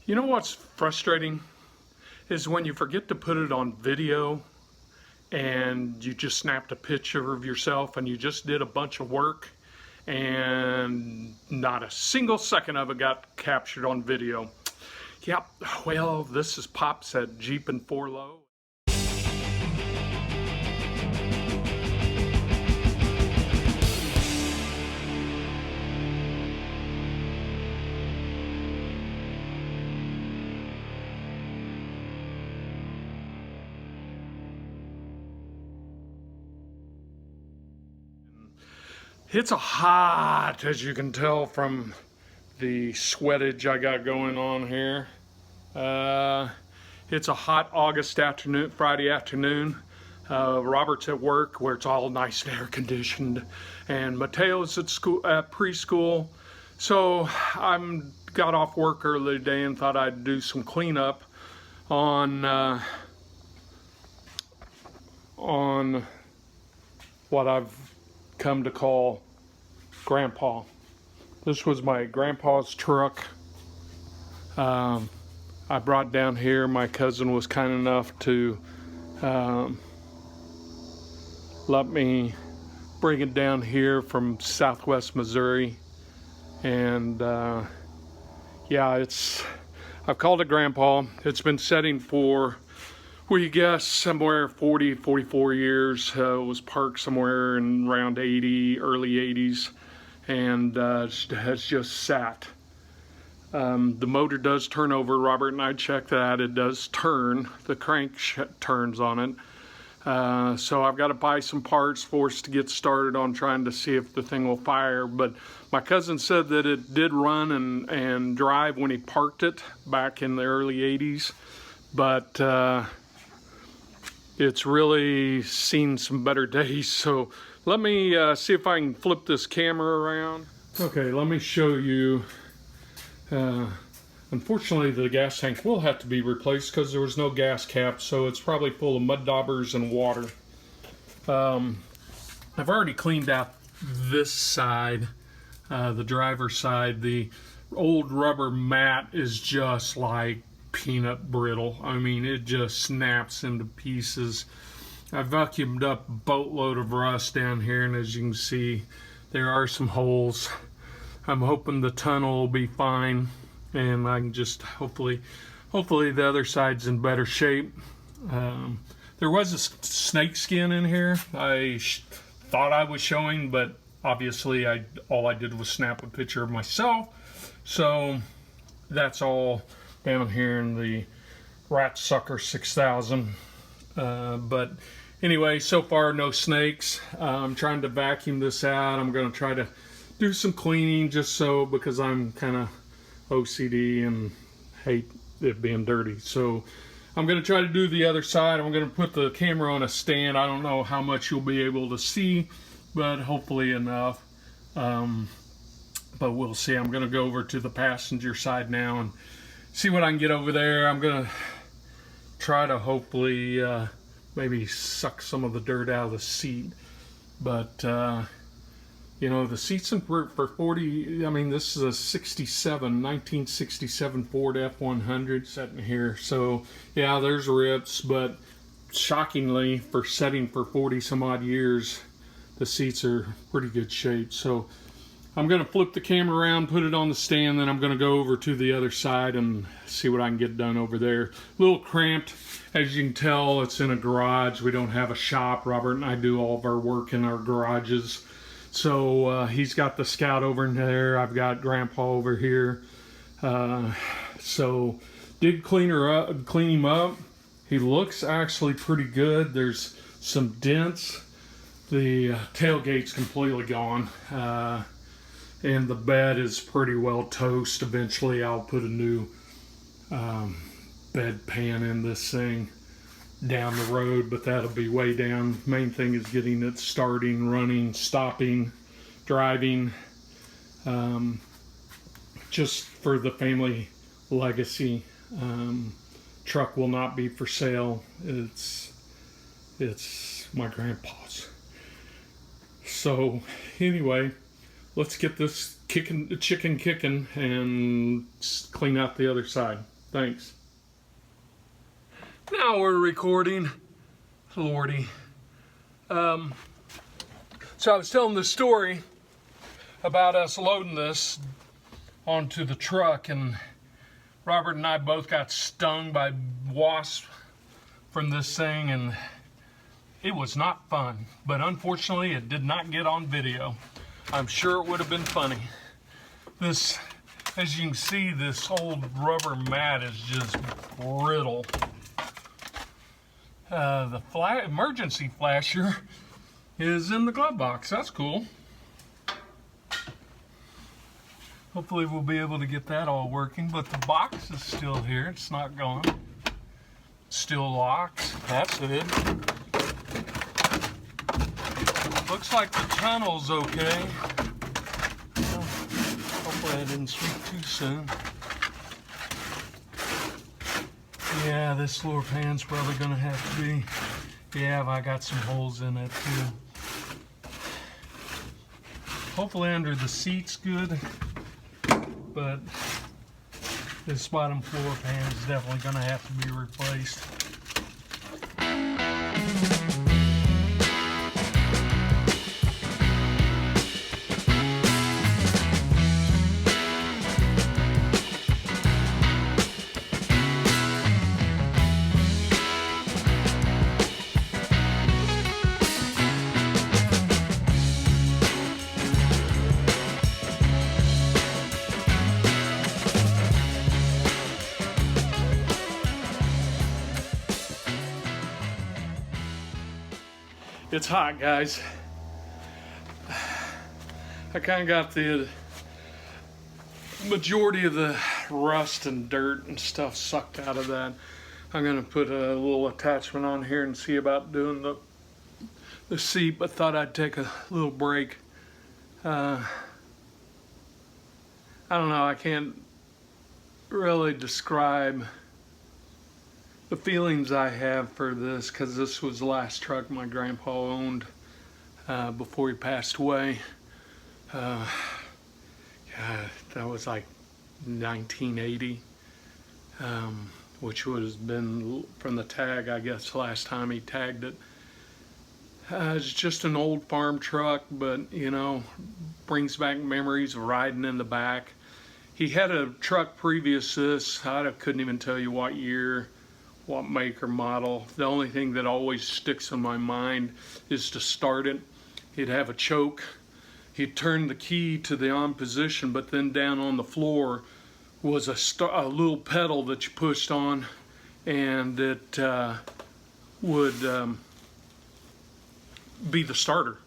You know what's frustrating is when you forget to put it on video and you just snapped a picture of yourself and you just did a bunch of work and not a single second of it got captured on video. Yep, well, this is Pops at Jeep and 4 Low. It's a hot, as you can tell from the sweatage I got going on here. It's a hot August afternoon, Friday afternoon. Robert's at work where it's all nice and air conditioned, and Mateo's at school, at preschool. So I got off work early today and thought I'd do some cleanup on what I've come to call Grandpa. This was my grandpa's truck. I brought down here. My cousin was kind enough to let me bring it down here from Southwest Missouri, and yeah, I've called it Grandpa. It's been sitting for, we guess, somewhere 44 years. It was parked somewhere in around early 80s, and has just sat. The motor does turn over. Robert and I checked that. It does turn. The crank turns on it. So I've got to buy some parts for us to get started on trying to see if the thing will fire. But my cousin said that it did run and drive when he parked it back in the early 80s. But it's really seen some better days. So let me see if I can flip this camera around. Okay, let me show you. Unfortunately, the gas tank will have to be replaced because there was no gas cap, so it's probably full of mud daubers and water. I've already cleaned out this side, the driver's side. The old rubber mat is just like peanut brittle. I mean, it just snaps into pieces. I vacuumed up a boatload of rust down here, and as you can see, there are some holes. I'm hoping the tunnel will be fine, and I can just hopefully the other side's in better shape. There was a snake skin in here. I thought I was showing, but obviously all I did was snap a picture of myself. So that's all down here in the Rat Sucker 6000. But anyway, so far no snakes. I'm trying to vacuum this out. I'm going to try to do some cleaning just so, because I'm kind of OCD and hate it being dirty. So I'm going to try to do the other side. I'm going to put the camera on a stand. I don't know how much you'll be able to see, but hopefully enough. But we'll see. I'm going to go over to the passenger side now and see what I can get over there. I'm going to try to hopefully maybe suck some of the dirt out of the seat. But you know, the seats for 40, I mean, this is a 1967 Ford F100 sitting here. So, yeah, there's rips, but shockingly, for setting for 40 some odd years, the seats are pretty good shape. So, I'm going to flip the camera around, put it on the stand, then I'm going to go over to the other side and see what I can get done over there. A little cramped. As you can tell, it's in a garage. We don't have a shop. Robert and I do all of our work in our garages. So he's got the Scout over in there. I've got Grandpa over here. So did clean him up. He looks actually pretty good. There's some dents. The tailgate's completely gone. And the bed is pretty well toast. Eventually I'll put a new bed pan in this thing down the road, but that'll be way down. Main thing is getting it starting, running, stopping, driving, just for the family legacy. Truck will not be for sale. It's my grandpa's. So anyway, let's get this chicken kicking and clean out the other side. Thanks. Now we're recording. Lordy. So I was telling this story about us loading this onto the truck, and Robert and I both got stung by wasps from this thing, and it was not fun. But unfortunately, it did not get on video. I'm sure it would have been funny. This, as you can see, this old rubber mat is just brittle. The emergency flasher is in the glove box. That's cool. Hopefully we'll be able to get that all working, but the box is still here. It's not gone. Still locked. That's it. Looks like the tunnel's okay. Hopefully I didn't speak too soon. Yeah, this floor pan's probably gonna have to be, yeah, I got some holes in it too. Hopefully under the seat's good, but this bottom floor pan is definitely gonna have to be replaced. It's hot, guys. I kind of got the majority of the rust and dirt and stuff sucked out of that. I'm gonna put a little attachment on here and see about doing the seat, but thought I'd take a little break. I don't know, I can't really describe the feelings I have for this, because this was the last truck my grandpa owned before he passed away. God, that was like 1980, which would have been from the tag, I guess, last time he tagged it. It's just an old farm truck, but you know, brings back memories of riding in the back. He had a truck previous to this. I couldn't even tell you what year, what make or model. The only thing that always sticks in my mind is to start it. He'd have a choke. He'd turn the key to the on position, but then down on the floor was a little pedal that you pushed on, and it would be the starter.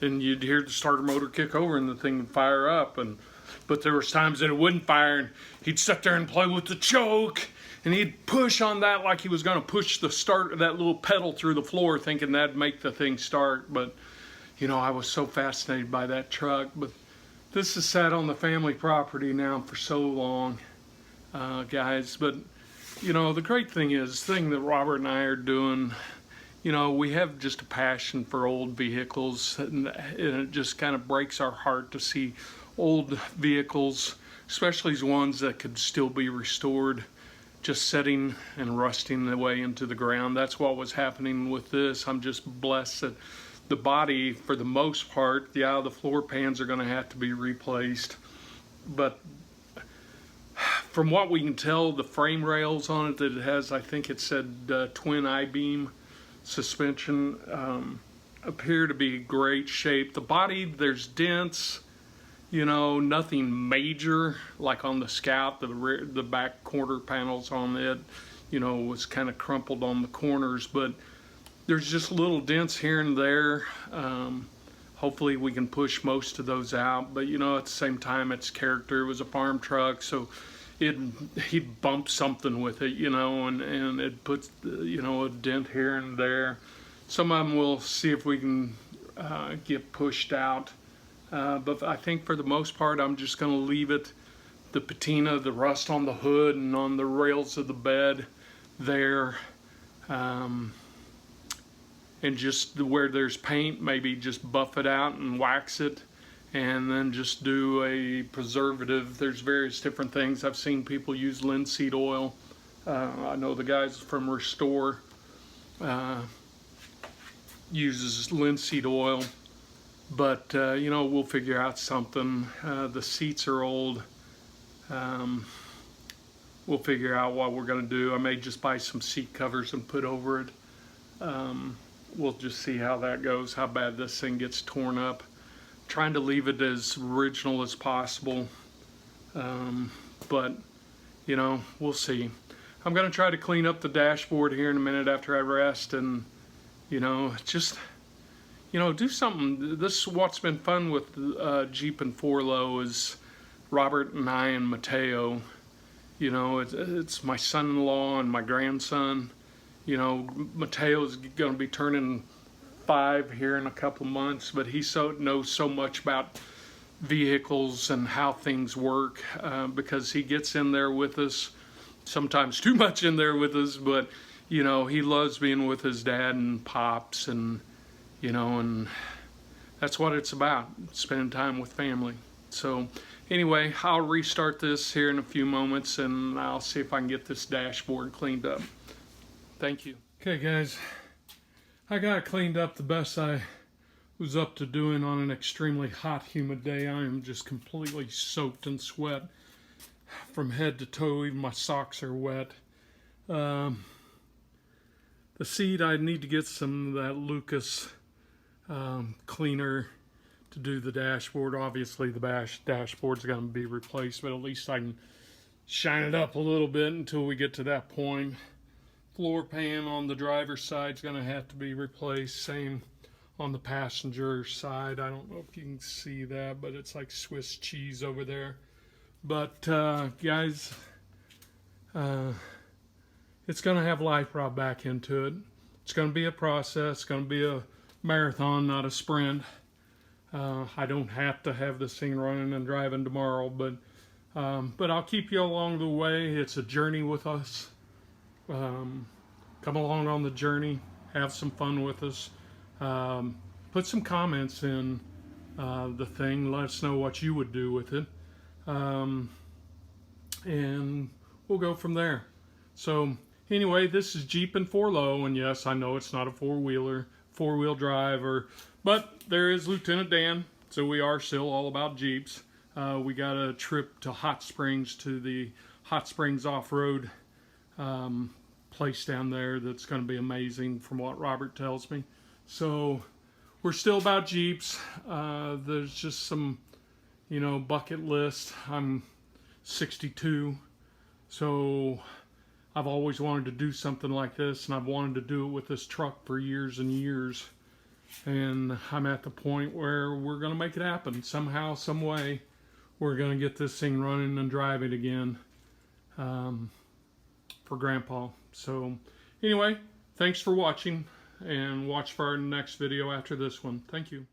And you'd hear the starter motor kick over and the thing would fire up. But there was times that it wouldn't fire, and he'd sit there and play with the choke, and he'd push on that like he was going to push the start, that little pedal through the floor, thinking that'd make the thing start. But you know, I was so fascinated by that truck. But this has sat on the family property now for so long, guys. But you know, the great thing is, the thing that Robert and I are doing, you know, we have just a passion for old vehicles, and it just kind of breaks our heart to see old vehicles, especially ones that could still be restored, just setting and rusting their way into the ground. That's what was happening with this. I'm just blessed that the body, for the most part, the floor pans are going to have to be replaced. But from what we can tell, the frame rails on it that it has, I think it said twin I-beam suspension, appear to be great shape. The body, there's dents, you know, nothing major, like on the Scout, the back quarter panels on it, you know, was kind of crumpled on the corners, but there's just little dents here and there. Hopefully we can push most of those out, but you know, at the same time, it's character. It was a farm truck, so he'd bump something with it, you know, and it puts, you know, a dent here and there. Some of them we'll see if we can get pushed out. But I think for the most part, I'm just going to leave it, the patina, the rust on the hood and on the rails of the bed there. And just where there's paint, maybe just buff it out and wax it and then just do a preservative. There's various different things. I've seen people use linseed oil. I know the guys from Restore uses linseed oil, but you know, we'll figure out something. The seats are old. We'll figure out what we're going to do. I may just buy some seat covers and put over it. We'll just see how that goes, how bad this thing gets torn up. Trying to leave it as original as possible, but you know, we'll see. I'm going to try to clean up the dashboard here in a minute after I rest, and you know, just, you know, do something. This is what's been fun with Jeep and 4Low is Robert and I and Mateo. You know, it's my son-in-law and my grandson. You know, Mateo's going to be turning 5 here in a couple months, but he knows so much about vehicles and how things work because he gets in there with us, sometimes too much in there with us, but you know, he loves being with his dad and pops, and you know, and that's what it's about, spending time with family. So anyway, I'll restart this here in a few moments, and I'll see if I can get this dashboard cleaned up. Thank you. Okay guys, I got it cleaned up the best I was up to doing on an extremely hot, humid day. I am just completely soaked in sweat from head to toe. Even my socks are wet. The seat, I need to get some of that Lucas cleaner to do the dashboard. Obviously the dashboard's going to be replaced, but at least I can shine it up a little bit until we get to that point. Floor pan on the driver's side is going to have to be replaced. Same on the passenger side. I don't know if you can see that, but it's like Swiss cheese over there. But guys, it's going to have life brought back into it. It's going to be a process. It's going to be a marathon, not a sprint. I don't have to have this thing running and driving tomorrow, but I'll keep you along the way. It's a journey with us. Come along on the journey. Have some fun with us. Put some comments in the thing. Let us know what you would do with it. And we'll go from there. So anyway, this is Jeep and 4Low, and yes, I know it's not a four-wheel drive, but there is Lieutenant Dan, so we are still all about Jeeps. We got a trip to Hot Springs, to the Hot Springs off-road place down there that's going to be amazing from what Robert tells me. So we're still about Jeeps. There's just some, you know, bucket list. I'm 62, so I've always wanted to do something like this, and I've wanted to do it with this truck for years and years. And I'm at the point where we're going to make it happen. Somehow, some way, we're going to get this thing running and driving again for Grandpa. So anyway, thanks for watching, and watch for our next video after this one. Thank you.